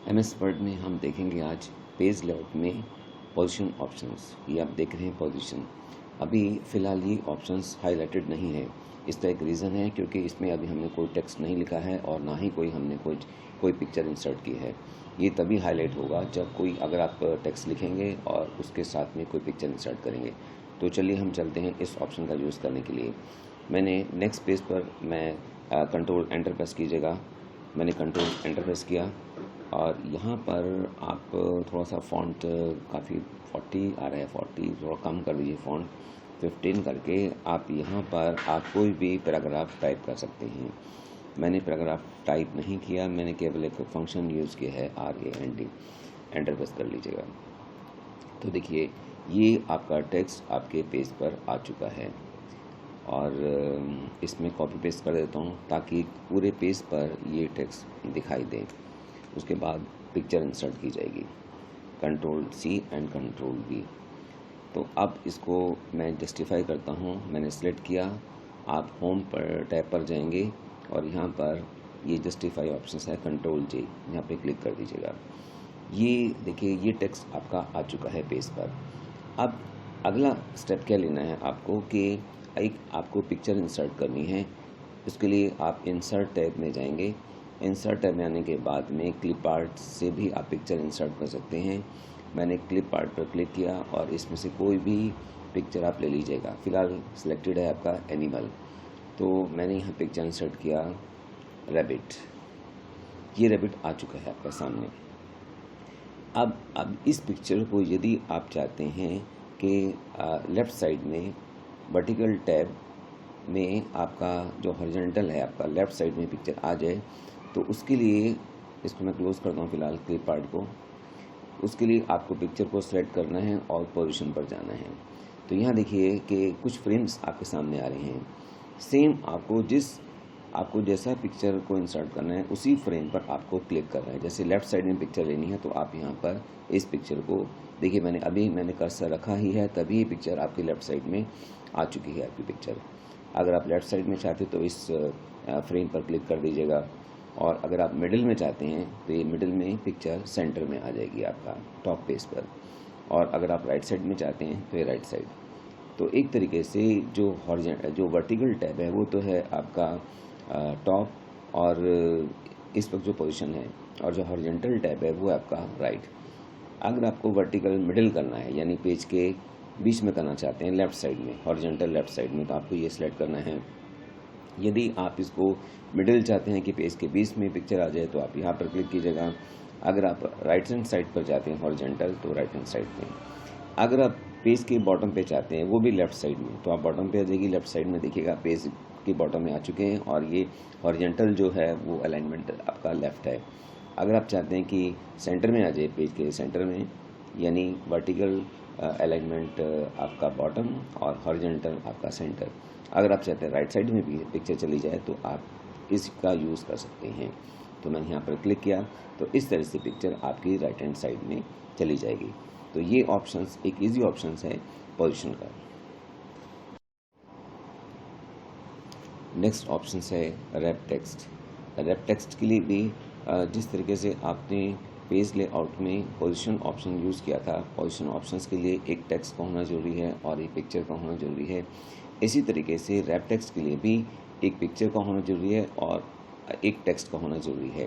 MS word में हम देखेंगे आज पेज लेआउट में पोजीशन ऑप्शंस। ये आप देख रहे हैं पोजीशन। अभी फ़िलहाल ये ऑप्शंस हाईलाइटेड नहीं है। इसका एक रीज़न है क्योंकि इसमें अभी हमने कोई टेक्स्ट नहीं लिखा है और ना ही हमने कोई पिक्चर इंसर्ट की है। ये तभी हाईलाइट होगा जब अगर आप टेक्स्ट लिखेंगे और उसके साथ में कोई पिक्चर इंसर्ट करेंगे। तो चलिए हम चलते हैं इस ऑप्शन का यूज़ करने के लिए। मैंने नेक्स्ट पेज पर मैं कंट्रोल एंटर प्रेस कीजिएगा। मैंने कंट्रोल एंटर प्रेस किया और यहाँ पर आप थोड़ा सा फ़ॉन्ट काफ़ी 40 आ रहा है, 40 थोड़ा कम कर दीजिए फ़ॉन्ट 15 करके। आप यहाँ पर आप कोई भी पैराग्राफ टाइप कर सकते हैं। मैंने पैराग्राफ टाइप नहीं किया, मैंने केवल एक फंक्शन यूज़ किया है RAND। एंटर प्रेस कर लीजिएगा। तो देखिए ये आपका टेक्स्ट आपके पेज पर आ चुका है और इसमें कॉपी पेस्ट कर देता हूँ ताकि पूरे पेज पर ये टेक्स्ट दिखाई दे। उसके बाद पिक्चर इंसर्ट की जाएगी, control C and control V। तो अब इसको मैं जस्टिफाई करता हूँ। मैंने सेलेक्ट किया, आप होम पर टैब पर जाएंगे और यहाँ पर ये जस्टिफाई ऑप्शन है, कंट्रोल J, यहाँ पे क्लिक कर दीजिएगा। ये देखिए ये टेक्स्ट आपका आ चुका है पेज पर। अब अगला स्टेप क्या लेना है आपको कि एक आपको पिक्चर इंसर्ट करनी है। उसके लिए आप इंसर्ट टैब में जाएंगे। इंसर्ट टैब में आने के बाद में क्लिप आर्ट से भी आप पिक्चर इंसर्ट कर सकते हैं। मैंने क्लिप आर्ट पर क्लिक किया और इसमें से कोई भी पिक्चर आप ले लीजिएगा। फ़िलहाल सिलेक्टेड है आपका एनिमल, तो मैंने यहाँ पिक्चर इंसर्ट किया रैबिट। ये रैबिट आ चुका है आपके सामने। अब इस पिक्चर को यदि आप चाहते हैं कि लेफ़्ट साइड में वर्टिकल टैब में आपका जो हॉरिजॉन्टल है आपका लेफ़्ट साइड में पिक्चर आ जाए, तो उसके लिए इसको मैं क्लोज़ करता हूँ फ़िलहाल क्लिप आर्ट को। उसके लिए आपको पिक्चर को सेलेक्ट करना है और पोजीशन पर जाना है। तो यहाँ देखिए कि कुछ फ्रेम्स आपके सामने आ रहे हैं। सेम आपको जैसा पिक्चर को इंसर्ट करना है उसी फ्रेम पर आपको क्लिक करना है। जैसे लेफ़्ट साइड में पिक्चर लेनी है तो आप यहाँ पर इस पिक्चर को देखिए, मैंने कर्सर रखा ही है, तभी ये पिक्चर आपकी लेफ़्ट साइड में आ चुकी है आपकी पिक्चर। अगर आप लेफ़्ट साइड में चाहते तो इस फ्रेम पर क्लिक कर दीजिएगा और अगर आप मिडिल में चाहते हैं तो ये मिडिल में पिक्चर सेंटर में आ जाएगी आपका टॉप पेज पर। और अगर आप राइट साइड में चाहते हैं तो ये राइट साइड। तो एक तरीके से जो वर्टिकल टैब है वो तो है आपका टॉप और इस वक्त जो पोजीशन है, और जो हॉरिजॉन्टल टैब है वो है आपका राइट। अगर आपको वर्टिकल मिडिल करना है यानी पेज के बीच में करना चाहते हैं लेफ़्ट साइड में, हॉरिजॉन्टल लेफ़्ट साइड में, तो आपको ये सिलेक्ट करना है। यदि आप इसको मिडिल चाहते हैं कि पेज के बीच में पिक्चर आ जाए तो आप यहाँ पर क्लिक कीजिएगा। अगर आप राइट हैंड साइड पर चाहते हैं हॉरिजॉन्टल तो राइट हैंड साइड में। अगर आप पेज के बॉटम पे चाहते हैं वो भी लेफ़्ट साइड में, तो आप बॉटम पे आ जाएगी। लेफ़्ट साइड में देखिएगा पेज के बॉटम में आ चुके हैं और ये हॉरिजॉन्टल जो है वो अलाइनमेंट आपका लेफ़्ट है। अगर आप चाहते हैं कि सेंटर में आ जाए, पेज के सेंटर में, यानी वर्टिकल अलाइनमेंट आपका बॉटम और हॉरिजॉन्टल आपका सेंटर। अगर आप चाहते हैं राइट साइड में भी पिक्चर चली जाए तो आप इसका यूज़ कर सकते हैं। तो मैंने यहाँ पर क्लिक किया तो इस तरह से पिक्चर आपकी राइट हैंड साइड में चली जाएगी। तो ये ऑप्शंस एक इजी ऑप्शंस है पोजीशन का। नेक्स्ट ऑप्शन है रैप टेक्स्ट। रैप टेक्स्ट के लिए भी जिस तरीके से आपने पेज लेआउट में पोजीशन ऑप्शन यूज़ किया था, पोजीशन ऑप्शंस के लिए एक टेक्स्ट का होना ज़रूरी है और एक पिक्चर का होना ज़रूरी है। इसी तरीके से रैप टेक्स्ट के लिए भी एक पिक्चर का होना ज़रूरी है और एक टेक्स्ट का होना ज़रूरी है।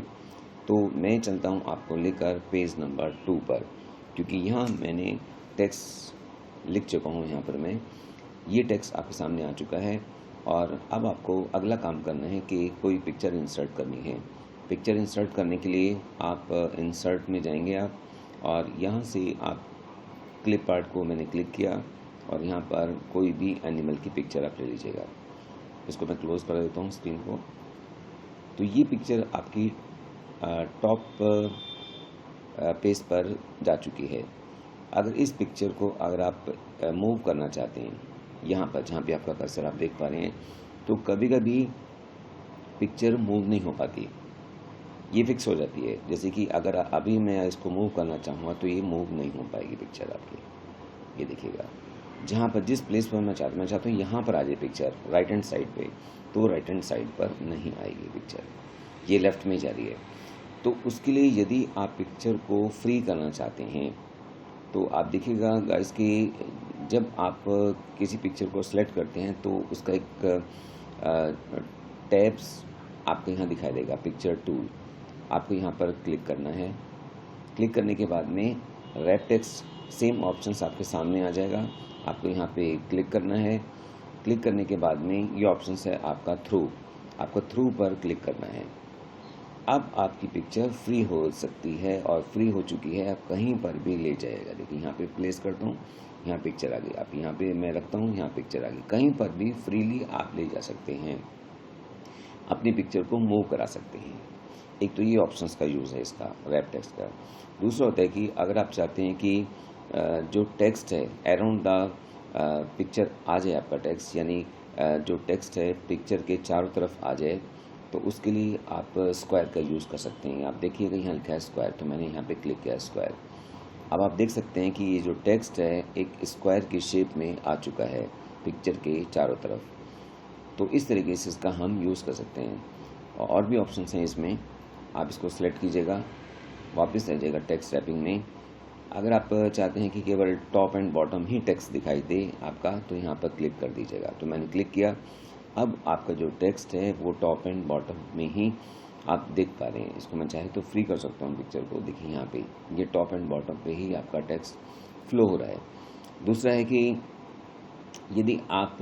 तो मैं चलता हूँ आपको लेकर पेज नंबर 2 पर, क्योंकि यहाँ मैंने टेक्स्ट लिख चुका हूँ। यहाँ पर मैं ये टेक्स्ट आपके सामने आ चुका है और अब आपको अगला काम करना है कि कोई पिक्चर इंसर्ट करनी है। पिक्चर इंसर्ट करने के लिए आप इंसर्ट में जाएंगे आप, और यहाँ से आप क्लिप आर्ट को मैंने क्लिक किया और यहाँ पर कोई भी एनिमल की पिक्चर आप ले लीजिएगा। इसको मैं क्लोज़ कर देता हूँ स्क्रीन को। तो ये पिक्चर आपकी टॉप पेज पर जा चुकी है। अगर इस पिक्चर को अगर आप मूव करना चाहते हैं, यहाँ पर जहाँ पे आपका कर्सर आप देख पा रहे हैं, तो कभी कभी पिक्चर मूव नहीं हो पाती, ये फिक्स हो जाती है। जैसे कि अगर अभी मैं इसको मूव करना चाहूँगा तो ये मूव नहीं हो पाएगी पिक्चर आपकी। ये देखिएगा, जहाँ पर जिस प्लेस पर मैं चाहता हूँ यहाँ पर आ जाए पिक्चर राइट हैंड साइड पे, तो राइट हैंड साइड पर नहीं आएगी पिक्चर, ये लेफ़्ट में जा रही है। तो उसके लिए यदि आप पिक्चर को फ्री करना चाहते हैं तो आप देखिएगा गाइस कि जब आप किसी पिक्चर को सेलेक्ट करते हैं तो उसका एक टैब्स आपको यहाँ दिखाई देगा, पिक्चर टूल। आपको यहाँ पर क्लिक करना है। क्लिक करने के बाद में रैप टेक्स्ट सेम ऑप्शंस आपके सामने आ जाएगा। आपको यहाँ पे क्लिक करना है। क्लिक करने के बाद में ये ऑप्शंस है आपका थ्रू, आपको थ्रू पर क्लिक करना है। अब आपकी पिक्चर फ्री हो सकती है और फ्री हो चुकी है, आप कहीं पर भी ले जाएगा। देखिए यहाँ पे प्लेस करता हूँ, यहाँ पिक्चर आ गई। आप यहाँ पे मैं रखता हूँ, यहाँ पिक्चर आ गई। कहीं पर भी फ्रीली आप ले जा सकते हैं, अपनी पिक्चर को मूव करा सकते हैं। एक तो ये ऑप्शंस का यूज़ है इसका, रैप टेक्स्ट का। दूसरा होता है कि अगर आप चाहते हैं कि जो टेक्स्ट है अराउंड द पिक्चर आ जाए, आपका टेक्स्ट यानी जो टेक्स्ट है पिक्चर के चारों तरफ आ जाए, तो उसके लिए आप स्क्वायर का यूज़ कर सकते हैं। आप देखिएगा यहाँ लिखा है स्क्वायर, तो मैंने यहाँ पे क्लिक किया स्क्वायर। अब आप देख सकते हैं कि ये जो टेक्स्ट है एक स्क्वायर की शेप में आ चुका है पिक्चर के चारों तरफ। तो इस तरीके से इसका हम यूज़ कर सकते हैं। और भी ऑप्शंस हैं इसमें, आप इसको सेलेक्ट कीजिएगा, वापस आ जाइएगा टेक्स्ट रैपिंग में। अगर आप चाहते हैं कि केवल top and bottom he text दिखाई दे आपका, तो यहाँ पर क्लिक कर दीजिएगा। तो मैंने क्लिक किया। अब आपका जो टेक्स्ट है वो टॉप एंड बॉटम में ही आप देख पा रहे हैं। इसको मैं चाहे तो फ्री कर सकता हूँ पिक्चर को। देखिए यहाँ पे ये टॉप एंड बॉटम पे ही आपका टेक्स्ट फ्लो हो रहा है। दूसरा है कि यदि आप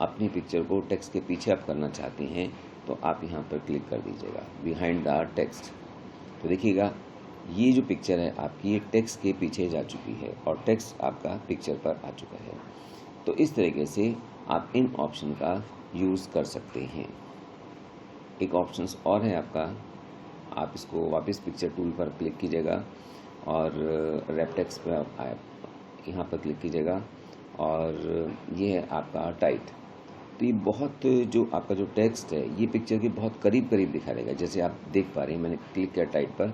अपनी पिक्चर को टेक्स्ट के पीछे आप करना चाहते हैं तो आप यहाँ पर क्लिक कर दीजिएगा बिहाइंड द टेक्स्ट। तो देखिएगा ये जो पिक्चर है आपकी ये टेक्स्ट के पीछे जा चुकी है और टेक्स्ट आपका पिक्चर पर आ चुका है। तो इस तरीके से आप इन ऑप्शन का यूज़ कर सकते हैं। एक ऑप्शंस और है आपका, आप इसको वापस पिक्चर टूल पर क्लिक कीजिएगा और रैप टेक्स्ट पर आप यहाँ पर क्लिक कीजिएगा और ये है आपका टाइट। तो ये बहुत जो आपका जो टेक्स्ट है ये पिक्चर के बहुत करीब करीब दिखा देगा। जैसे आप देख पा रहे हैं मैंने क्लिक किया टाइट पर,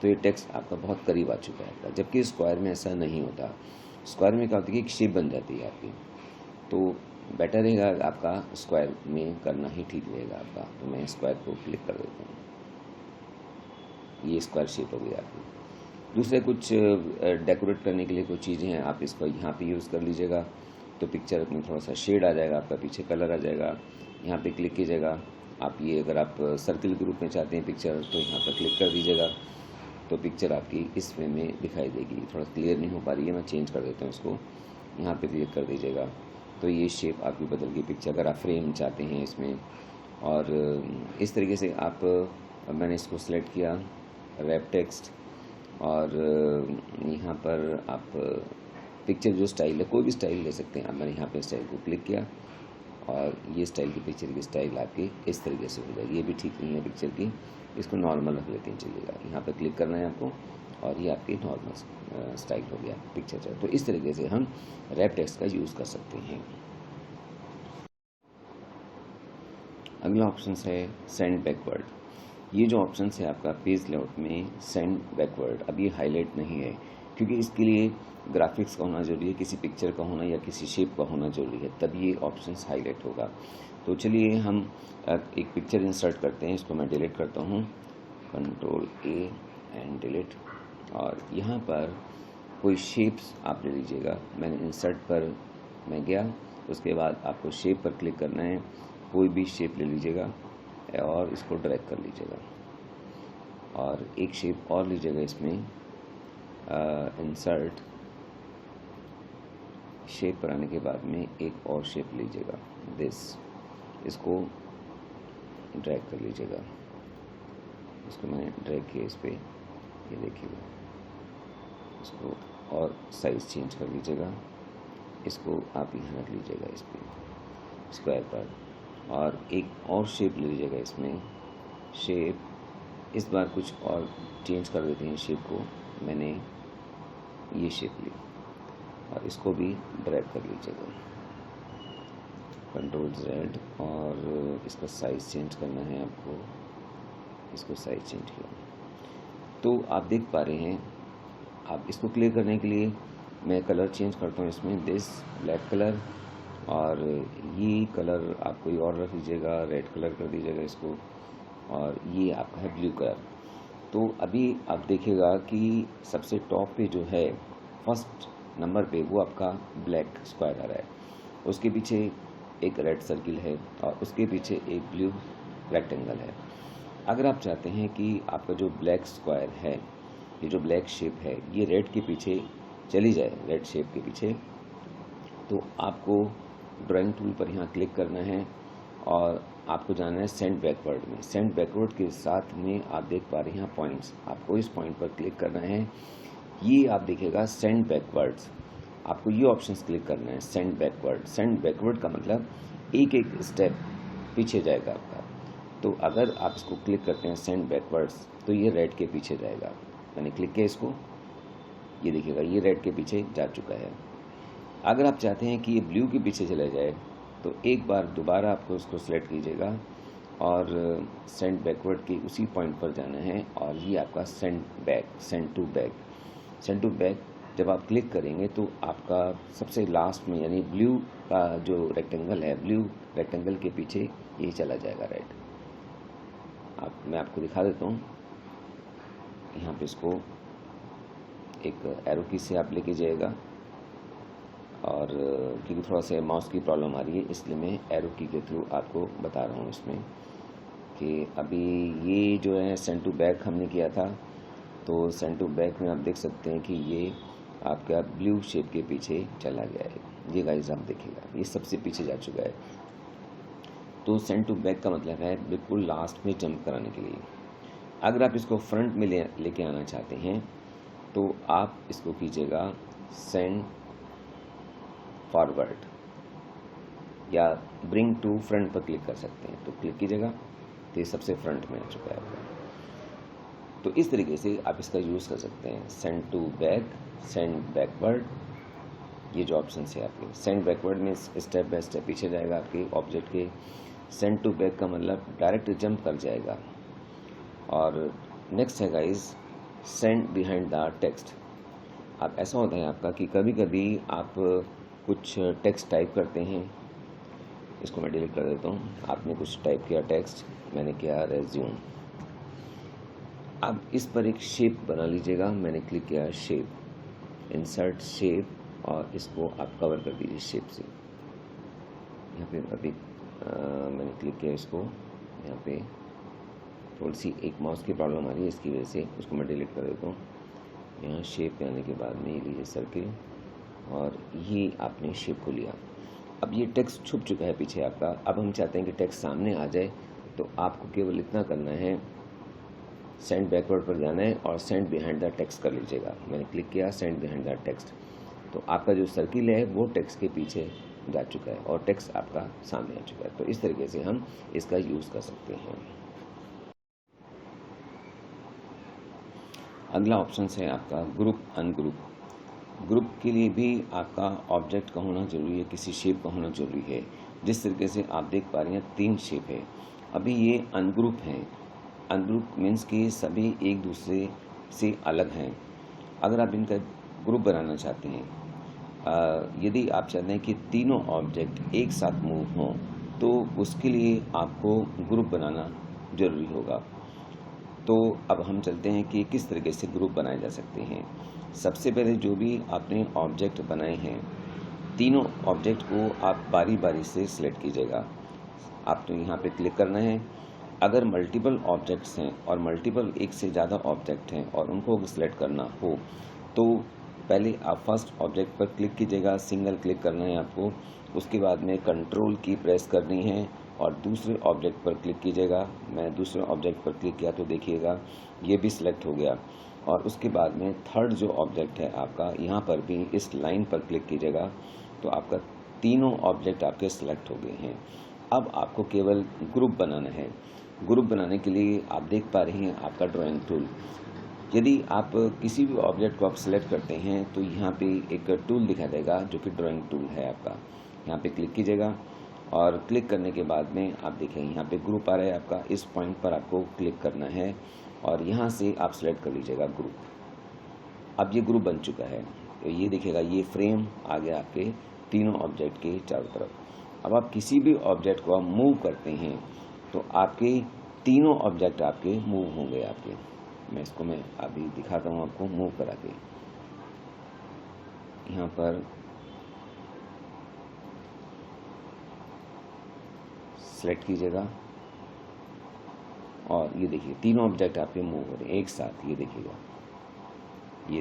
तो ये टेक्स्ट आपका बहुत करीब आ चुका है। जबकि स्क्वायर में ऐसा नहीं होता। स्क्वायर में क्या होता है कि एक शेप बन जाती है आपकी, तो बेटर रहेगा आपका स्क्वायर में करना ही ठीक रहेगा आपका। तो मैं स्क्वायर को क्लिक कर देता हूँ, ये स्क्वायर शेप हो गई आपकी। दूसरे कुछ डेकोरेट करने के लिए कुछ चीज़ें हैं, आप इसको यहाँ पे यूज़ कर लीजिएगा। तो पिक्चर में थोड़ा सा शेड आ जाएगा, आपका पीछे कलर आ जाएगा। यहाँ पे क्लिक कीजिएगा। आप ये अगर आप सर्किल के रूप में चाहते हैं पिक्चर, तो यहाँ पर क्लिक कर दीजिएगा। तो पिक्चर आपकी इस वे में दिखाई देगी। थोड़ा क्लियर नहीं हो पा रही है, मैं चेंज कर देता हूँ इसको। यहाँ पे क्लिक कर दीजिएगा तो ये शेप आपकी बदल गई पिक्चर। अगर आप फ्रेम चाहते हैं इसमें, और इस तरीके से आप मैंने इसको सेलेक्ट किया रैप टेक्स्ट, और यहाँ पर आप पिक्चर जो स्टाइल है कोई भी स्टाइल ले सकते हैं। अब मैंने यहाँ पे स्टाइल को क्लिक किया और ये स्टाइल की पिक्चर की स्टाइल आपकी इस तरीके से हो जाएगी। ये भी ठीक नहीं है पिक्चर की, इसको नॉर्मल रख लेते हैं, चलिएगा। यहाँ पे क्लिक करना है आपको और ये आपकी नॉर्मल स्टाइल हो गया पिक्चर। तो इस तरीके से हम रैप टेक्स्ट का यूज़ कर सकते हैं। अगला ऑप्शन है सेंड बैकवर्ड। ये जो ऑप्शन है आपका पेज लेआउट में सेंड बैकवर्ड, अब ये हाईलाइट नहीं है क्योंकि इसके लिए ग्राफिक्स का होना जरूरी है, किसी पिक्चर का होना या किसी शेप का होना जरूरी है, तब ये ऑप्शन हाईलाइट होगा। तो चलिए हम एक पिक्चर इंसर्ट करते हैं। इसको मैं डिलीट करता हूँ, कंट्रोल ए एंड डिलीट। और यहाँ पर कोई शेप्स आप ले लीजिएगा। मैंने इंसर्ट पर मैं गया, उसके बाद आपको शेप पर क्लिक करना है। कोई भी शेप ले लीजिएगा और इसको ड्रैग कर लीजिएगा और एक शेप और लीजिएगा इसमें। इंसर्ट शेप पर आने के बाद में एक और शेप लीजिएगा, इसको ड्रैग कर लीजिएगा। इसको मैंने ड्रैग किया इस पर, ये देखिएगा। इसको और साइज़ चेंज कर लीजिएगा। इसको आप यहाँ रख लीजिएगा इस पर स्क्वायर पर, और एक और शेप ले लीजिएगा इसमें। शेप इस बार कुछ और चेंज कर देते हैं शेप को। मैंने ये शेप ली और इसको भी ड्रैग कर लीजिएगा, कंट्रोल Z, और इसका साइज़ चेंज करना है आपको। इसको साइज़ चेंज किया तो आप देख पा रहे हैं। आप इसको क्लियर करने के लिए मैं कलर चेंज करता हूँ इसमें, ब्लैक कलर, और ये कलर आप कोई और रख लीजिएगा, रेड कलर कर दीजिएगा इसको, और ये आपका है ब्लू कलर। तो अभी आप देखिएगा कि सबसे टॉप पे जो है फर्स्ट नंबर पे वो आपका ब्लैक स्क्वायर आ रहा है, उसके पीछे एक रेड सर्किल है और उसके पीछे एक ब्लू रेक्टेंगल है। अगर आप चाहते हैं कि आपका जो ब्लैक स्क्वायर है, ये जो ब्लैक शेप है, ये रेड के पीछे चली जाए, रेड शेप के पीछे, तो आपको ड्राइंग टूल पर यहाँ क्लिक करना है और आपको जाना है सेंड बैकवर्ड में। सेंड बैकवर्ड के साथ में आप देख पा रहे हैं यहाँ पॉइंट्स, आपको इस पॉइंट पर क्लिक करना है। ये आप देखिएगा सेंड बैकवर्ड्स, आपको ये ऑप्शंस क्लिक करना है। सेंड बैकवर्ड, सेंड बैकवर्ड का मतलब एक एक स्टेप पीछे जाएगा आपका। तो अगर आप इसको क्लिक करते हैं सेंड बैकवर्ड्स, तो ये रेड के पीछे जाएगा। मैंने क्लिक किया इसको, ये देखिएगा ये रेड के पीछे जा चुका है। अगर आप चाहते हैं कि ये ब्लू के पीछे चला जाए, तो एक बार दोबारा आपको उसको सेलेक्ट कीजिएगा और सेंड बैकवर्ड के उसी पॉइंट पर जाना है और ये आपका send back, send to back. Send to back जब आप क्लिक करेंगे तो आपका सबसे लास्ट में यानी ब्लू का जो रेक्टेंगल है, ब्लू रेक्टेंगल के पीछे ये चला जाएगा रेड। मैं आपको दिखा देता हूँ। यहाँ पे इसको एक एरो की से आप लेके जाइएगा और क्योंकि थोड़ा सा माउस की प्रॉब्लम आ रही है इसलिए मैं एरो की के थ्रू आपको बता रहा हूँ इसमें कि अभी ये जो है सेंड टू बैक हमने किया था। तो सेंड टू बैक में आप देख सकते हैं कि ये आपका ब्लू शेप के पीछे चला गया है। ये गाइस आप देखिएगा ये सबसे पीछे जा चुका है। तो सेंड टू बैक का मतलब है बिल्कुल लास्ट में जंप कराने के लिए। अगर आप इसको फ्रंट में लेके आना चाहते हैं तो आप इसको कीजिएगा सेंड फॉरवर्ड या ब्रिंग टू फ्रंट पर क्लिक कर सकते हैं। तो क्लिक कीजिएगा तो ये सबसे फ्रंट में आ चुका है आपका। तो इस तरीके से आप इसका यूज़ कर सकते हैं। Send to back, send backward, ये जो ऑप्शन है आपके। सेंड बैकवर्ड में स्टेप बाय स्टेप पीछे जाएगा आपके ऑब्जेक्ट के। सेंड टू बैक का मतलब डायरेक्ट जंप कर जाएगा। और नेक्स्ट है guys send behind the text. अब ऐसा होता है आपका कि कभी कभी आप कुछ टेक्स्ट टाइप करते हैं, इसको मैं डिलीट कर देता हूँ। आपने कुछ टाइप किया टेक्स्ट, मैंने किया रेज्यूम। अब इस पर एक शेप बना लीजिएगा। मैंने क्लिक किया शेप, इंसर्ट शेप और इसको आप कवर कर दीजिए शेप से। यहाँ पे अभी मैंने क्लिक किया इसको, यहाँ पे थोड़ी सी एक माउस की प्रॉब्लम आ रही है इसकी वजह से, उसको मैं डिलीट कर देता हूँ। यहाँ शेप पे आने के बाद में ये लीजिए सर्किल और ये आपने शेप को लिया। अब ये टेक्स्ट छुप चुका है पीछे आपका। अब हम चाहते हैं कि टेक्स्ट सामने आ जाए, तो आपको केवल इतना करना है, सेंड बैकवर्ड पर जाना है और सेंड बिहाइंड द टेक्स्ट कर लीजिएगा। मैंने क्लिक किया सेंड बिहाइंड द टेक्स्ट, तो आपका जो सर्किल है वो टेक्स्ट के पीछे जा चुका है और टेक्स्ट आपका सामने आ चुका है। तो इस तरीके से हम इसका यूज़ कर सकते हैं। अगला ऑप्शन है आपका ग्रुप अनग्रुप। ग्रुप के लिए भी आपका ऑब्जेक्ट का होना जरूरी है, किसी शेप का होना जरूरी है। जिस तरीके से आप देख पा रहे हैं 3 शेप है। अभी ये अनग्रुप हैं। अनग्रुप मीन्स कि सभी एक दूसरे से अलग हैं। अगर आप इनका ग्रुप बनाना चाहते हैं, यदि आप चाहते हैं कि तीनों ऑब्जेक्ट एक साथ मूव हों, तो उसके लिए आपको ग्रुप बनाना जरूरी होगा। तो अब हम चलते हैं कि किस तरीके से ग्रुप बनाए जा सकते हैं। सबसे पहले जो भी आपने ऑब्जेक्ट बनाए हैं, तीनों ऑब्जेक्ट को आप बारी बारी से सिलेक्ट कीजिएगा। आपको यहाँ पे क्लिक करना है। अगर मल्टीपल ऑब्जेक्ट्स हैं और मल्टीपल एक से ज़्यादा ऑब्जेक्ट हैं और उनको सिलेक्ट करना हो, तो पहले आप फर्स्ट ऑब्जेक्ट पर क्लिक कीजिएगा, सिंगल क्लिक करना है आपको। उसके बाद में कंट्रोल की प्रेस करनी है और दूसरे ऑब्जेक्ट पर क्लिक कीजिएगा। मैं दूसरे ऑब्जेक्ट पर क्लिक किया तो देखिएगा ये भी सिलेक्ट हो गया। और उसके बाद में थर्ड जो ऑब्जेक्ट है आपका, यहाँ पर भी इस लाइन पर क्लिक कीजिएगा तो आपका तीनों ऑब्जेक्ट आपके सिलेक्ट हो गए हैं। अब आपको केवल ग्रुप बनाना है। ग्रुप बनाने के लिए आप देख पा रहे हैं आपका ड्राइंग टूल। यदि आप किसी भी ऑब्जेक्ट को आप सिलेक्ट करते हैं तो यहाँ पे एक टूल दिखाई देगा जो कि ड्राइंग टूल है आपका। यहाँ पे क्लिक कीजिएगा और क्लिक करने के बाद में आप देखें यहाँ पे ग्रुप आ रहा है आपका। इस पॉइंट पर आपको क्लिक करना है और यहाँ से आप सिलेक्ट कर लीजिएगा ग्रुप। अब ये ग्रुप बन चुका है। तो ये देखिएगा ये फ्रेम आ गया आपके तीनों ऑब्जेक्ट के चारों तरफ। अब आप किसी भी ऑब्जेक्ट को आप मूव करते हैं तो आपके तीनों ऑब्जेक्ट आपके मूव होंगे आपके। मैं अभी दिखाता हूँ आपको मूव करा के। यहाँ पर सेलेक्ट कीजिएगा और ये देखिए तीनों ऑब्जेक्ट आपके मूव हो रहे हैं एक साथ। ये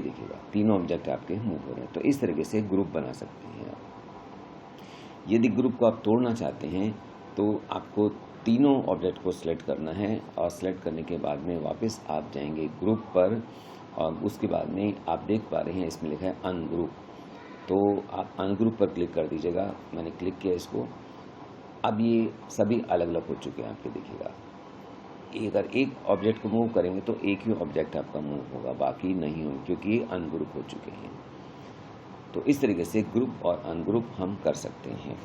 देखिएगा तीनों ऑब्जेक्ट आपके मूव हो रहे हैं। तो इस तरीके से ग्रुप बना सकते हैं आप। यदि ग्रुप को आप तोड़ना चाहते हैं तो आपको तीनों ऑब्जेक्ट को सिलेक्ट करना है और सिलेक्ट करने के बाद में वापस आप जाएंगे ग्रुप पर और उसके बाद में आप देख पा रहे हैं इसमें लिखा है अनग्रुप। तो आप अनग्रुप पर क्लिक कर दीजिएगा। मैंने क्लिक किया इसको। अब ये सभी अलग अलग हो चुके हैं आपके। देखिएगा अगर एक ऑब्जेक्ट को मूव करेंगे तो एक ही ऑब्जेक्ट आपका मूव होगा, बाकी नहीं होंगे क्योंकि ये अनग्रुप हो चुके हैं। तो इस तरीके से ग्रुप और अनग्रुप हम कर सकते हैं।